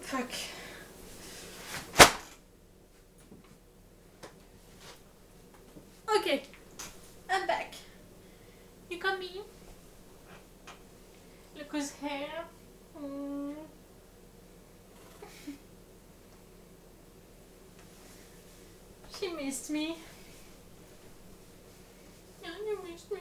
Fuck. Okay, I'm back. You got me? Look his hair. Mm. She missed me. Yeah, you missed me.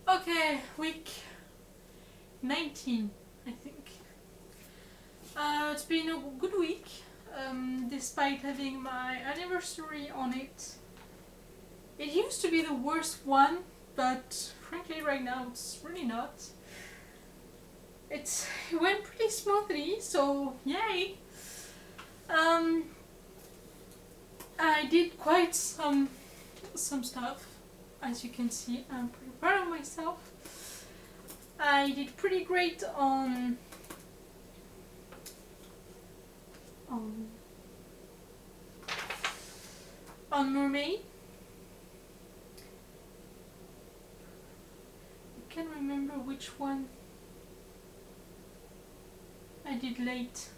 Okay, week 19, I think. It's been a good week, despite having my anniversary on it. It used to be the worst one, but frankly right now it's really not. It went pretty smoothly, so yay! I did quite some stuff. As you can see, I'm pretty proud of myself. I did pretty great on Mermaid. I can't remember which one I did late.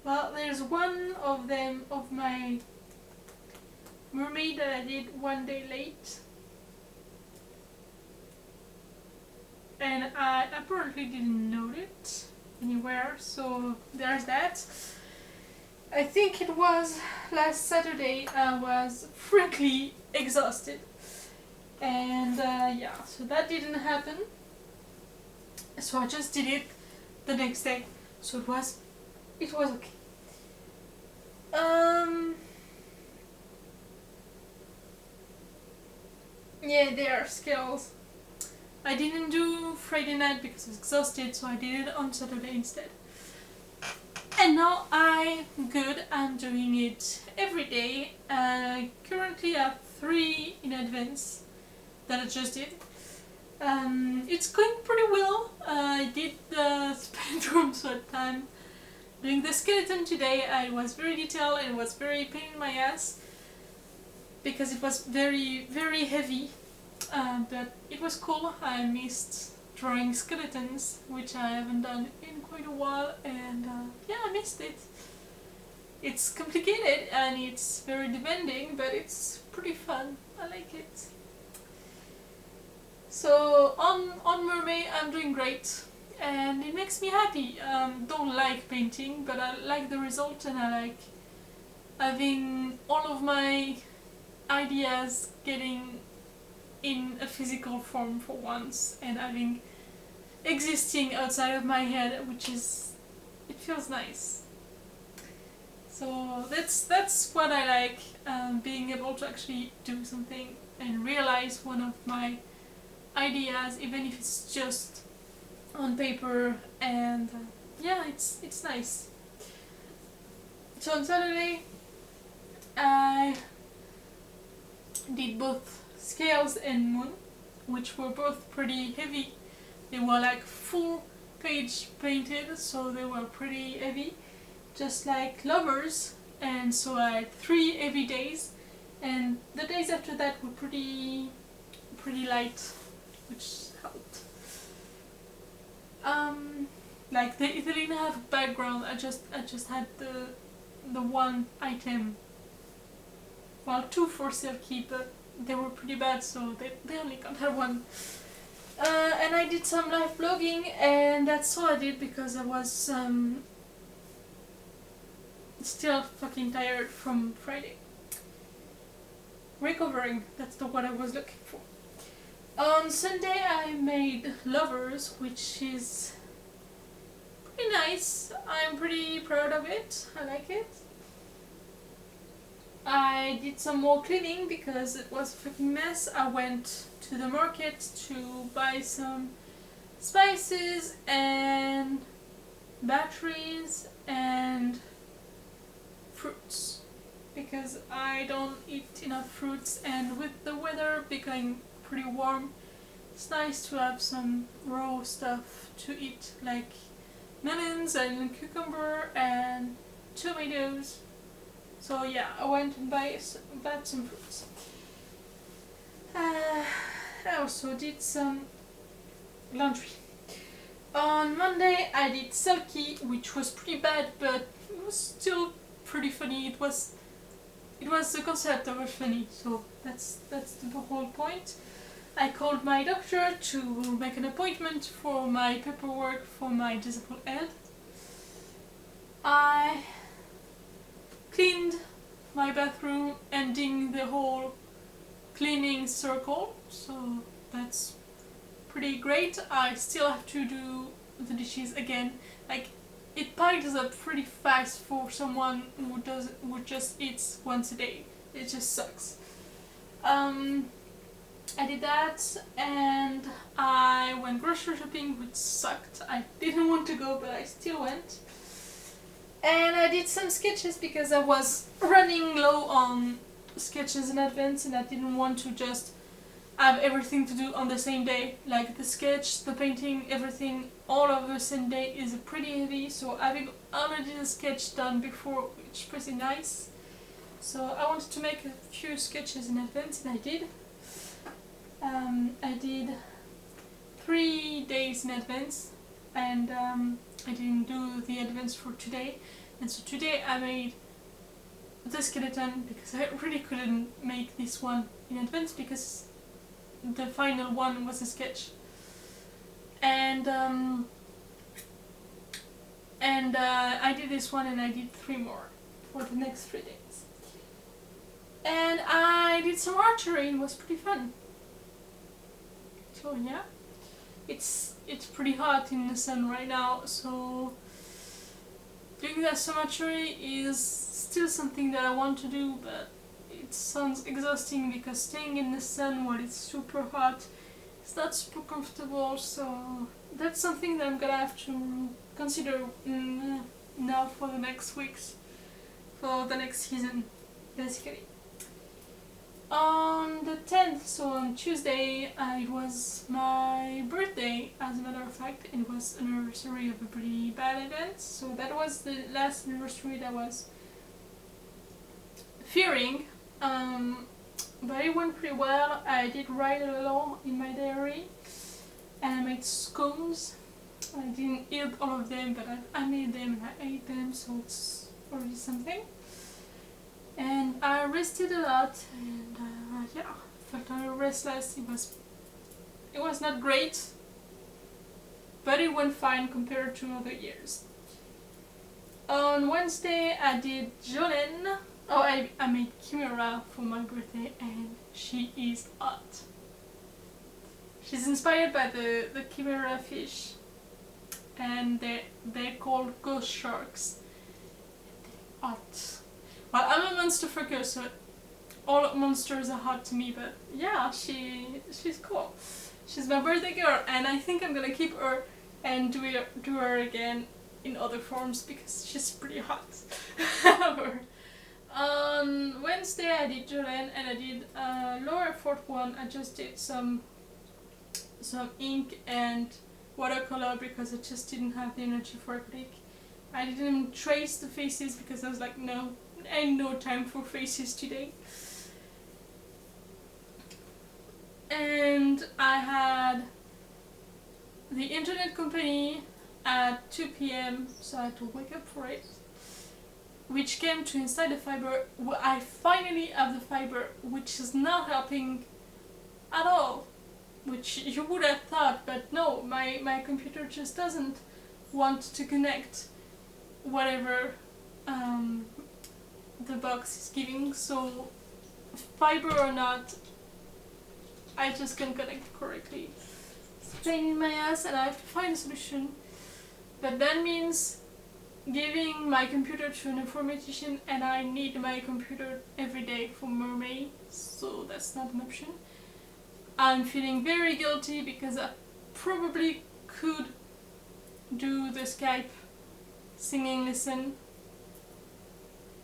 Well, there's one of them, of my Mermaid, that I did one day late. And I apparently didn't note it anywhere, so there's that. I think it was last Saturday. I was frankly exhausted. And yeah, so that didn't happen. So I just did it the next day. So it was okay. Yeah, they are skills. I didn't do Friday night because I was exhausted, so I did it on Saturday instead. And now I'm good. I'm doing it every day. I currently have 3 in advance that I just did. It's going pretty well. I did the spectrum sweat time. Doing the skeleton today, I was very detailed and it was very pain in my ass because it was very, very heavy. But it was cool. I missed drawing skeletons, which I haven't done in quite a while, and yeah, I missed it. It's complicated and it's very demanding, but it's pretty fun. I like it. So on Mermaid, I'm doing great, and it makes me happy. Don't like painting, but I like the result, and I like having all of my ideas getting in a physical form for once, and having existing outside of my head, which is, it feels nice. So that's what I like, being able to actually do something and realize one of my ideas, even if it's just on paper, and yeah, it's nice. So on Saturday I did both Scales and Moon, which were both pretty heavy. They were like full page painted, so they were pretty heavy, just like Lovers, and so I had 3 heavy days, and the days after that were pretty light, which helped. Like they didn't have background. I just had the one item. Well, 2 for Silky, but they were pretty bad, so they only got that one. And I did some live blogging, and that's all I did because I was still fucking tired from Friday. Recovering, that's the word I was looking for. On Sunday I made Lovers, which is pretty nice. I'm pretty proud of it. I like it. I did some more cleaning because it was a fucking mess. I went to the market to buy some spices and batteries and fruits because I don't eat enough fruits, and with the weather becoming pretty warm, it's nice to have some raw stuff to eat, like melons and cucumber and tomatoes. So yeah, I went and bought some fruits. I also did some laundry. On Monday I did Selkie, which was pretty bad, but it was still pretty funny. It was the concept that was funny, so that's the whole point. I called my doctor to make an appointment for my paperwork for my disabled head. I cleaned my bathroom, ending the whole cleaning circle, so that's pretty great. I still have to do the dishes again. Like, it piles up pretty fast for someone who just eats once a day. It just sucks. I did that, and I went grocery shopping, which sucked. I didn't want to go, but I still went. And I did some sketches because I was running low on sketches in advance, and I didn't want to just have everything to do on the same day. Like the sketch, the painting, everything all of the same day is pretty heavy, so having already the sketch done before, which is pretty nice. So I wanted to make a few sketches in advance, and I did. I did 3 days in advance, and I didn't do the advance for today. And so today I made the skeleton because I really couldn't make this one in advance because the final one was a sketch. And I did this one, and I did 3 more for the next 3 days. And I did some archery, and it was pretty fun. So yeah, it's pretty hot in the sun right now, so doing that some archery is still something that I want to do, but it sounds exhausting because staying in the sun while it's super hot is not super comfortable, so that's something that I'm gonna have to consider now for the next weeks, for the next season, basically. On the 10th, so on Tuesday, it was my birthday, as a matter of fact. It was an anniversary of a pretty bad event, so that was the last anniversary that I was fearing, but it went pretty well. I did write a lot in my diary, and I made scones. I didn't eat all of them, but I made them and I ate them, so it's already something. And I rested a lot, and yeah, felt a little restless. It was not great, but it went fine compared to other years. On Wednesday I did Jolene. Oh, I made Chimera for my birthday, and she is hot. She's inspired by the Chimera fish, and they're called ghost sharks. They're hot. Well, I'm a monster fucker, so all monsters are hot to me, but yeah, she's cool. She's my birthday girl, and I think I'm gonna keep her and do her again in other forms because she's pretty hot. On Wednesday I did Jolene, and I did lower effort one. I just did some ink and watercolor because I just didn't have the energy for acrylic. I didn't even trace the faces because I was like, no, ain't no time for faces today. And I had the internet company at 2 p.m, so I had to wake up for it, which came to install the fiber. I finally have the fiber, which is not helping at all, which you would have thought, but no, my computer just doesn't want to connect whatever the box is giving, so fiber or not, I just can't connect correctly. It's a pain in my ass, and I have to find a solution, but that means giving my computer to an informatician, and I need my computer every day for Mermaid, so that's not an option. I'm feeling very guilty because I probably could do the Skype singing lesson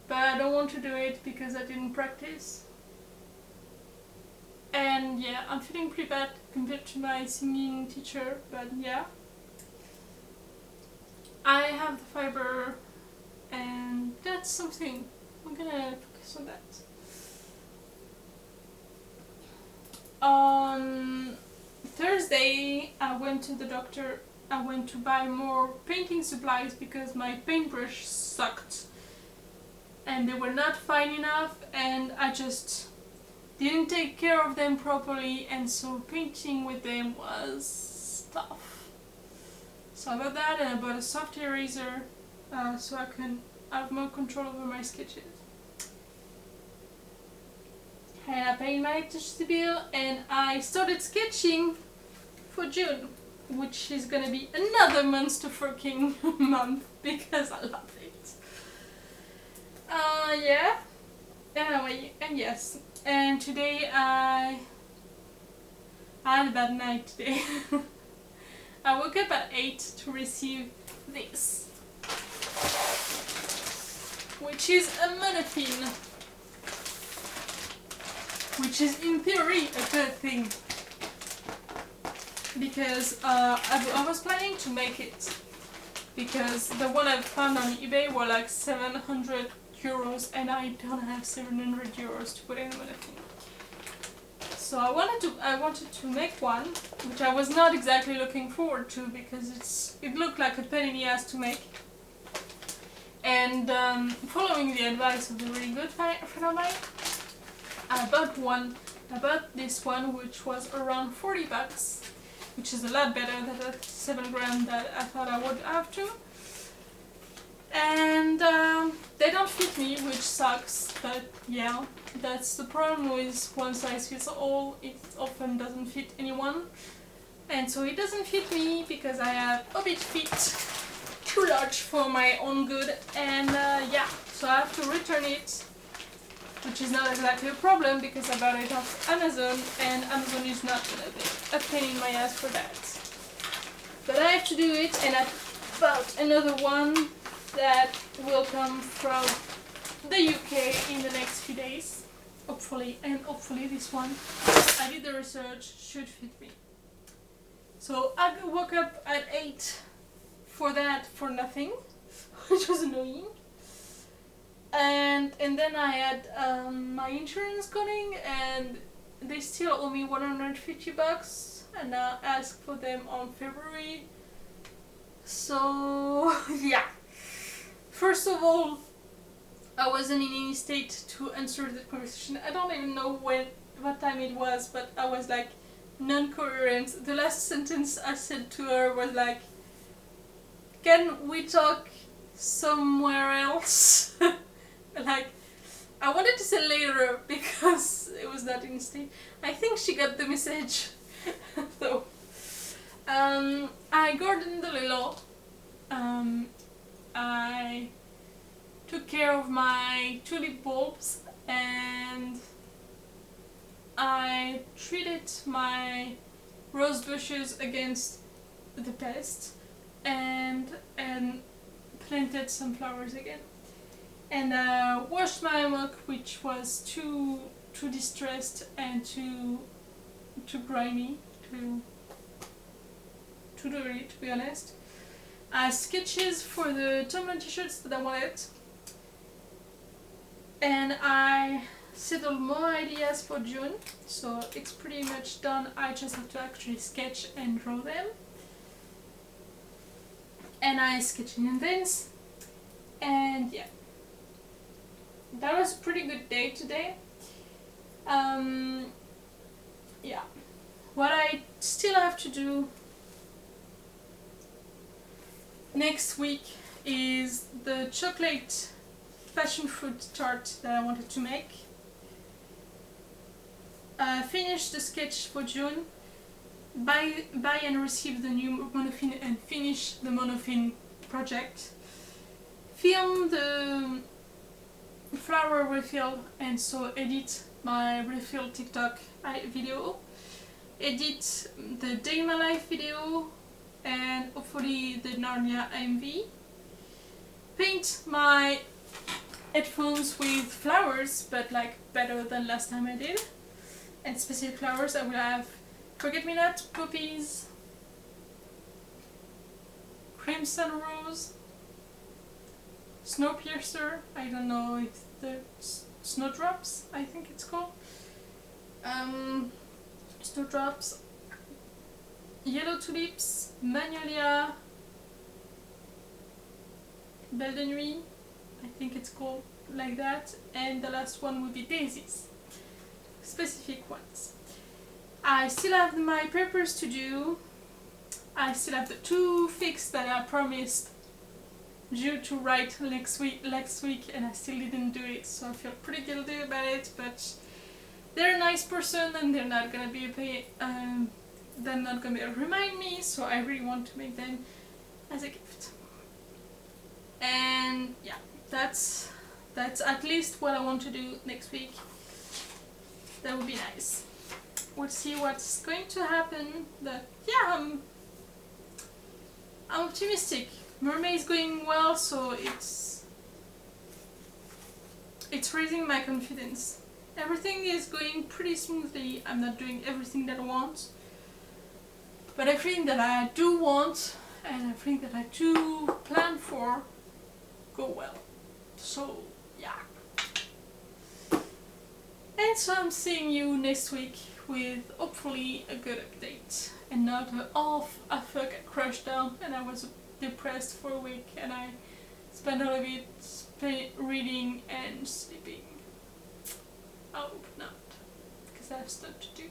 but I don't want to do it because I didn't practice. And yeah, I'm feeling pretty bad compared to my singing teacher, but yeah. I have the fiber, and that's something. I'm gonna focus on that. On Thursday, I went to the doctor. I went to buy more painting supplies because my paintbrush sucked and they were not fine enough, and I just didn't take care of them properly, and so painting with them was tough. So I bought that, and I bought a soft eraser so I can have more control over my sketches. And I paid my electricity bill, and I started sketching for June, which is gonna be another monster freaking month because I love it. Yeah. Anyway, and yes. And today I had a bad night today. I woke up at 8 to receive this, which is a monofin, which is in theory a good thing, because I was planning to make it, because the one I found on eBay were like 700 euros and I don't have 700 euros to put in a monofin. So I wanted to make one, which I was not exactly looking forward to because it looked like a pain in the ass to make. And following the advice of a really good friend of mine, I bought this one, which was around 40 bucks, which is a lot better than the 7 grand that I thought I would have to. And they don't fit me, which sucks, but yeah, that's the problem with one size fits all. It often doesn't fit anyone, and so it doesn't fit me because I have a bit feet too large for my own good, and yeah, so I have to return it, which is not exactly a problem because I bought it off Amazon, and Amazon is not gonna be a pain in my ass for that. But I have to do it, and I bought another one that will come from the UK in the next few days, hopefully, and hopefully this one, I did the research, should fit me. So I woke up at 8 for that for nothing, which was annoying. And then I had my insurance calling, and they still owe me 150 bucks, and I asked for them on February. So yeah. First of all, I wasn't in any state to answer the conversation. I don't even know what time it was, but I was like non-coherent. The last sentence I said to her was like, "Can we talk somewhere else?" Like, I wanted to say later because it was not in state. I think she got the message. So, I gardened a little. I took care of my tulip bulbs, and I treated my rose bushes against the pest, and planted some flowers again. And washed my mug, which was too distressed and too grimy to dirty, to be honest. Sketches for the Tumblr t-shirts that I wanted, and I settled more ideas for June, so it's pretty much done. I just have to actually sketch and draw them, and I sketch in advance, and yeah, that was a pretty good day today. Yeah, what I still have to do next week is the chocolate passion fruit tart that I wanted to make. Finish the sketch for June, buy and receive the new monofin and finish the monofin project, film the flower refill and so edit my refill TikTok video, edit the Day in My Life video, and hopefully the Narnia AMV, paint my headphones with flowers, but like better than last time I did. And specific flowers, I will have forget-me-not, poppies, crimson rose, snowpiercer, I don't know if the snowdrops, I think it's called. Snowdrops, yellow tulips, magnolia, belle de nuit, I think it's called like that, and the last one would be daisies. Specific ones. I still have my papers to do. I still have the 2 fics that I promised due to write next week, and I still didn't do it, so I feel pretty guilty about it, but they're a nice person and they're not gonna be remind me, so I really want to make them as a gift. And yeah, that's at least what I want to do next week. That would be nice. We'll see what's going to happen, but yeah, I'm optimistic. Mermaid is going well, so it's raising my confidence. Everything is going pretty smoothly. I'm not doing everything that I want, but everything that I do want and everything that I do plan for go well. So yeah. And so I'm seeing you next week with hopefully a good update and not I got crushed down and I was depressed for a week and I spent all of it reading and sleeping. I hope not, because I have stuff to do.